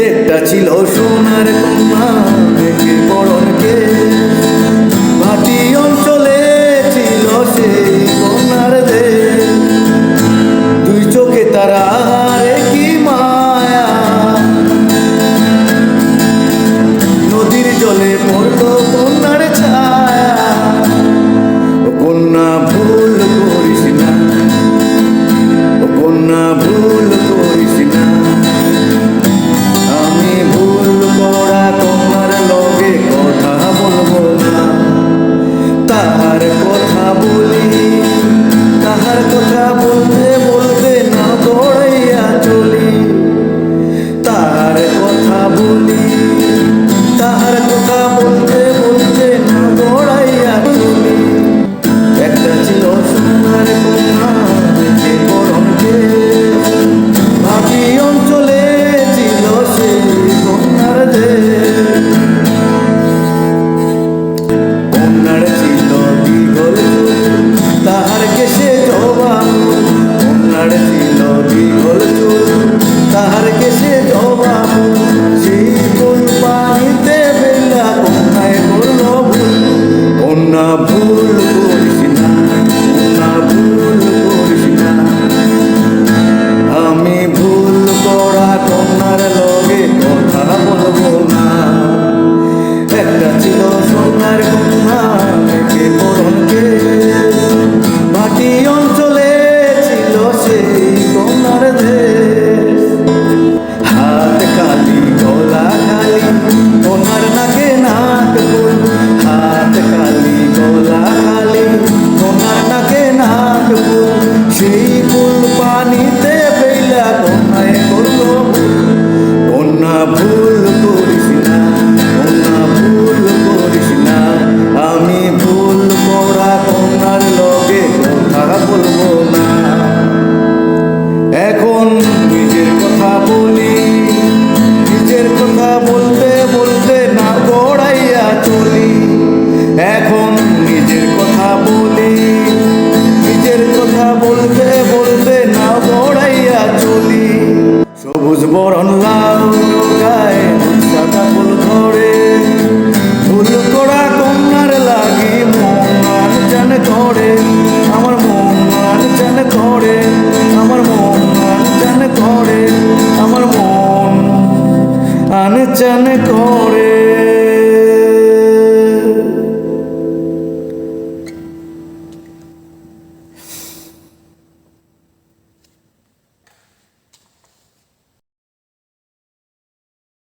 একটা ছিল সোনার কন্যা মেঘের পরনকে, ভাটি অঞ্চলে ছিল সেই কন্যার দেশ। দুই চোখে তারা রে কি মায়া, নদীর জলে পড়ল কন্যার ছায়া। ও কন্যা ভুল করিস না, ও কন্যা ভুল করিস না। আমি ভুল করা কন্যার লগে কথা বলবো না। তাহার কথা বলি, তাহার কথা বলতে বলতে না দৌড়াইয়া চলি। তাহার কথা বলি, তাহার কথা বলতে বলতে না দৌড়াইয়া চলি। একটা ছিল সোনার কন্যা মেঘের পরনকে, ভাটি অঞ্চলে ছিল সেই কন্যার দেশ। কন্যার ছিল দীঘল চুল, তাহার কেশে জবা ফুল। কন্যার ছিল দীঘল চুল, তাহার কেশে জবা ফুল। সেই ফুল পানিতে বেলা কন্যায় করল ভুল। কন্যা ভুল করিস না, কন্যা ভুল করিস না। আমি ভুল করা কন্যার লগে কথা বলবো না। একটা ছিল সোনার কন্যা মেঘের পরনকে, ভাটি অঞ্চলে ছিল সেই কন্যার দেশ। হাত খালি গলা খালি, কন্যার নাকে নাক ফুল। হাত খালি গলা খালি, কন্যার নাকে নাক ফুল। সেই ফুল পানিতে বেলা কন্যায় করল ভুল। কন্যা ভুল করিস না, কন্যা ভুল করিস না। আমি ভুল করা কন্যার লগে কথা বলবো না। এখন নিজের কথা বলি, নিজের কথা বলতে বলতে না দৌড়াইয়া চলি। এখন নিজের কথা বলি, নিজের কথা বলতে বলতে না দৌড়াইয়া চলি। সবুজ বরণ লাউ গায়ে সাদা ফুল ধরে, ভুল করা কন্যার লাগি মন আনচান করে। আমার মন আনচান করে, আমার মন আনচান করে, আমার মন আনচান করে।